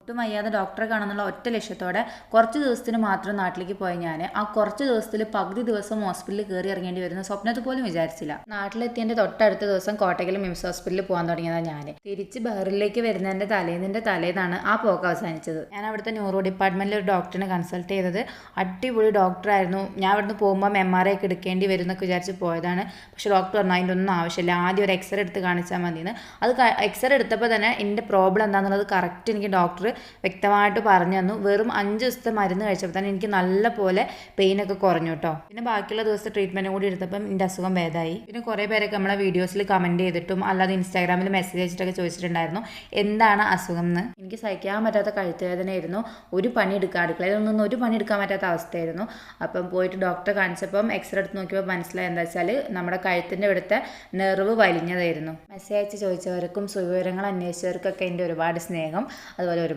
ഒട്ടും വയ്യാതെ ഡോക്ടറെ കാണുന്നുള്ള ഒറ്റ ലക്ഷ്യത്തോടെ കുറച്ച് ദിവസത്തിന് മാത്രം നാട്ടിലേക്ക് പോയ ഞാൻ ആ കുറച്ച് ദിവസത്തിൽ പകുതി ദിവസം ഹോസ്പിറ്റലിൽ കയറി ഇറങ്ങേണ്ടി വരുന്ന സ്വപ്നത്തിൽ പോലും വിചാരിച്ചില്ല. നാട്ടിലെത്തിയതിൻ്റെ തൊട്ടടുത്ത ദിവസം കോട്ടയ്ക്കൽ മിംസ് ഹോസ്പിറ്റലിൽ പോകാൻ തുടങ്ങിയതാണ് ഞാൻ. തിരിച്ച് ബഹ്റിലേക്ക് വരുന്നതിൻ്റെ തലേന്നാണ് ആ പോക്ക് അവസാനിച്ചത്. ഞാൻ അവിടുത്തെ ന്യൂറോ ഡിപ്പാർട്ട്മെൻറ്റിൽ ഒരു ഡോക്ടറിനെ കൺസൾട്ട് ചെയ്തത്. അടിപൊളി ഡോക്ടറായിരുന്നു. ഞാൻ അവിടുന്ന് പോകുമ്പോൾ MRI ഒക്കെ എടുക്കേണ്ടി വരും എന്നൊക്കെ വിചാരിച്ച് പോയതാണ്. പക്ഷേ ഡോക്ടർ പറഞ്ഞു അതിൻ്റെ ഒന്നും ആവശ്യമില്ല, ആദ്യം ഒരു എക്സ്റേ എടുത്ത് കാണിച്ചാൽ മതിയെന്ന്. അത് എക്സ്റേ എടുത്തപ്പോൾ തന്നെ എൻ്റെ പ്രോബ്ലം എന്താണെന്നുള്ളത് കറക്റ്റ് എനിക്ക് ഡോക്ടർ വ്യക്തമായിട്ട് പറഞ്ഞു തന്നു. വെറും 5 ദിവസത്തെ മരുന്ന് കഴിച്ചപ്പോൾ തന്നെ എനിക്ക് നല്ല പോലെ പെയിനൊക്കെ കുറഞ്ഞു കേട്ടോ. പിന്നെ ബാക്കിയുള്ള ദിവസത്തെ ട്രീറ്റ്മെൻറ്റും കൂടി എടുത്തപ്പം എൻ്റെ അസുഖം ഭേദമായി. പിന്നെ കുറേ പേരൊക്കെ നമ്മളെ വീഡിയോസിൽ കമൻറ്റ് ചെയ്തിട്ടും അല്ലാതെ ഇൻസ്റ്റാഗ്രാമിൽ മെസ്സേജ് അയച്ചിട്ടൊക്കെ ചോദിച്ചിട്ടുണ്ടായിരുന്നു എന്താണ് അസുഖം എന്ന്. എനിക്ക് സഹിക്കാൻ പറ്റാത്ത കഴുത്തുവേദനയായിരുന്നു. ഒരു പണി എടുക്കാൻ അടുക്കളയിലൊന്നും ഒരു പണി എടുക്കാൻ പറ്റാത്ത അവസ്ഥയായിരുന്നു. അപ്പം പോയിട്ട് ഡോക്ടറെ കാണിച്ചപ്പം എക്സ്റേ എടുത്ത് നോക്കിയപ്പോൾ മനസ്സിലായി എന്താ വെച്ചാൽ നമ്മുടെ കഴുത്തിൻ്റെ ഇവിടുത്തെ നെർവ് വലിഞ്ഞതായിരുന്നു. മെസ്സേജ് അയച്ച് ചോദിച്ചവർക്കും സുഖവിവരങ്ങൾ അന്വേഷിച്ചവർക്കൊക്കെ എൻ്റെ ഒരുപാട് സ്നേഹം. അതുപോലെ ഒരുപാട്